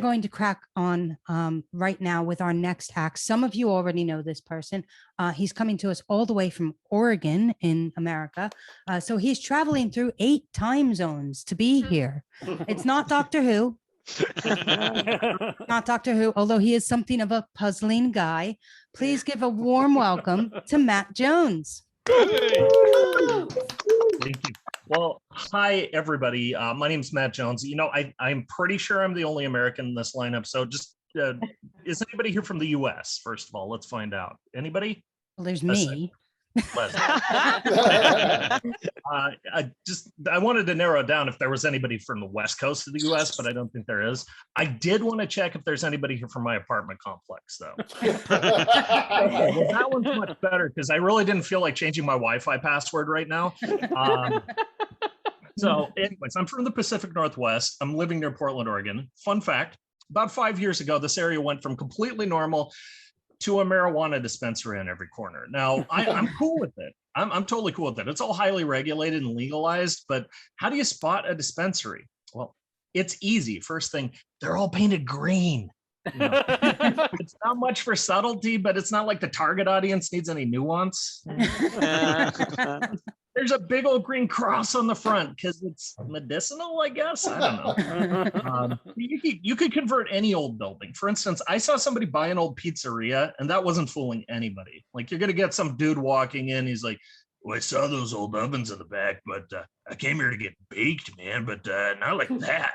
going to crack on right now with our next hack. Some of you already know this person. He's coming to us all the way from Oregon in America. So he's traveling through 8 time zones to be here. It's not Doctor Who. Not Doctor Who, although he is something of a puzzling guy. Please give a warm welcome to Matt Jones. Thank you. Well, hi, everybody. My name is Matt Jones. You know, I'm pretty sure I'm the only American in this lineup. So just, is anybody here from the U.S.? First of all, let's find out. Anybody? Well, there's me. I wanted to narrow it down if there was anybody from the West Coast of the U.S., but I don't think there is. I did want to check if there's anybody here from my apartment complex, though. Well, that one's much better because I really didn't feel like changing my Wi-Fi password right now. So anyways, I'm from the Pacific Northwest. I'm living near Portland, Oregon. Fun fact, about 5 years ago, this area went from completely normal to a marijuana dispensary on every corner. Now, I'm cool with it. I'm totally cool with it. It's all highly regulated and legalized, but how do you spot a dispensary? Well, it's easy. First thing, they're all painted green. You know? It's not much for subtlety, but it's not like the target audience needs any nuance. There's a big old green cross on the front because it's medicinal, I guess. I don't know. You could convert any old building. For instance, I saw somebody buy an old pizzeria, and that wasn't fooling anybody. Like, you're going to get some dude walking in. He's like, well, I saw those old ovens in the back, but I came here to get baked, man, but not like that.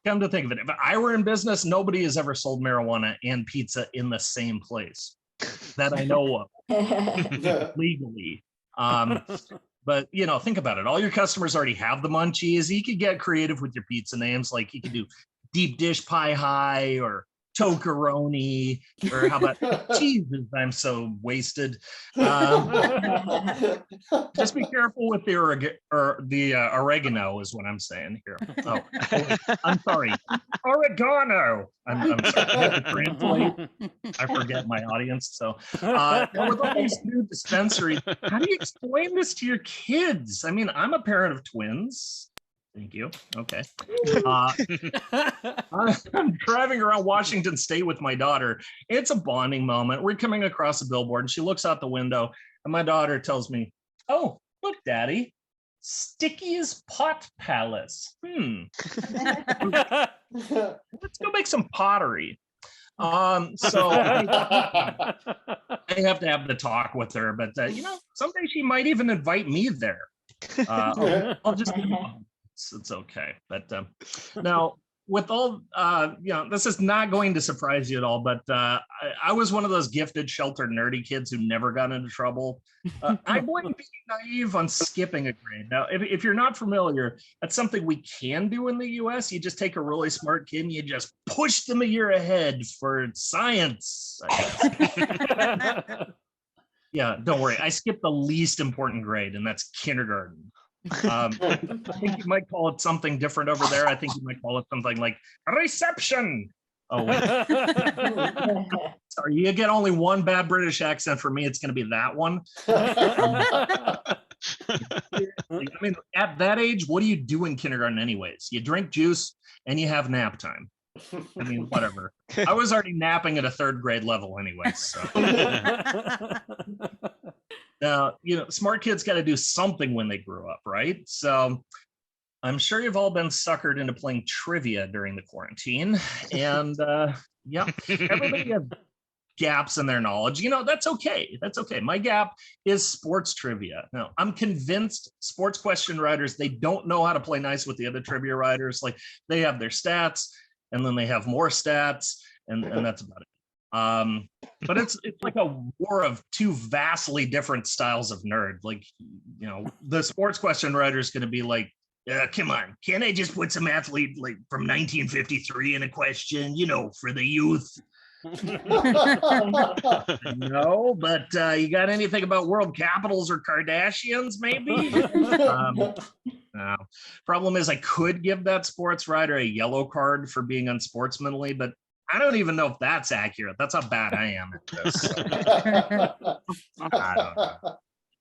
Come to think of it, if I were in business, nobody has ever sold marijuana and pizza in the same place that I know of legally. But, you know, think about it. All your customers already have the munchies. You could get creative with your pizza names. Like, you could do deep dish pie high or tokeroni, or how about Jesus, I'm so wasted. Just be careful with the oregano is what I'm saying here. Oh, I'm sorry. Oregano. I'm sorry. Translate. I forget my audience. So with all these new dispensaries, how do you explain this to your kids? I mean, I'm a parent of twins. Thank you. Okay. I'm driving around Washington State with my daughter. It's a bonding moment. We're coming across a billboard, and she looks out the window, and my daughter tells me, "Oh, look, Daddy, Sticky's Pot Palace. Let's go make some pottery." So I have to have the talk with her, but you know, someday she might even invite me there. I'll just. It's okay. But now, with all, you know, this is not going to surprise you at all, but I was one of those gifted, sheltered, nerdy kids who never got into trouble. I blame being naive on skipping a grade. Now, if you're not familiar, that's something we can do in the US. You just take a really smart kid and you just push them a year ahead for science, I guess. Yeah, don't worry. I skipped the least important grade, and that's kindergarten. I think you might call it something different over there. I think you might call it something like reception. Oh, wait. Sorry, you get only one bad British accent. For me, it's going to be that one. I mean, at that age, what do you do in kindergarten anyways? You drink juice and you have nap time. I mean, whatever. I was already napping at a 3rd grade level anyway. So. Now, you know, smart kids got to do something when they grew up, right? So I'm sure you've all been suckered into playing trivia during the quarantine. And yeah, everybody has gaps in their knowledge. You know, that's okay. That's okay. My gap is sports trivia. Now, I'm convinced sports question writers, they don't know how to play nice with the other trivia writers. Like, they have their stats, and then they have more stats, and that's about it. But it's like a war of 2 vastly different styles of nerd. Like, you know, the sports question writer is going to be like, come on, can't I just put some athlete like from 1953 in a question, you know, for the youth? No, but you got anything about world capitals or Kardashians, maybe? No. Problem is, I could give that sports writer a yellow card for being unsportsmanly, but I don't even know if that's accurate. That's how bad I am at this. I don't know.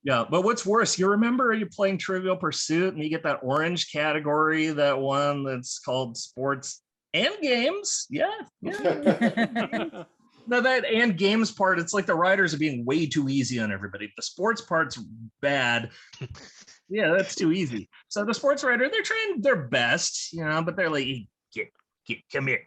Yeah, but what's worse, you remember you playing Trivial Pursuit and you get that orange category, that one that's called sports and games. Yeah. No, that and games part, it's like the writers are being way too easy on everybody. The sports part's bad. Yeah, that's too easy. So the sports writer, they're trying their best, but they're like, come here.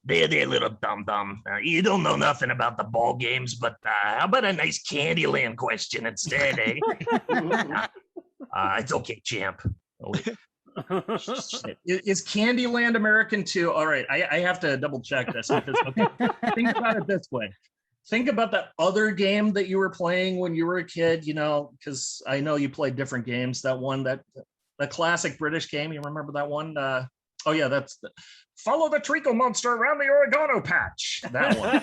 There, little dum-dum. You don't know nothing about the ball games, but how about a nice Candyland question instead, eh? It's okay, champ. Is Candyland American too? All right, I have to double check this because okay. Think about it this way. Think about that other game that you were playing when you were a kid, because I know you played different games. That one, the classic British game. You remember that one? Oh yeah, that's follow the treacle monster around the oregano patch. That one.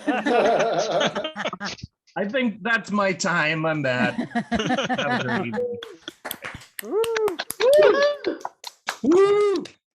I think that's my time. I'm bad. Have a great evening. Woo!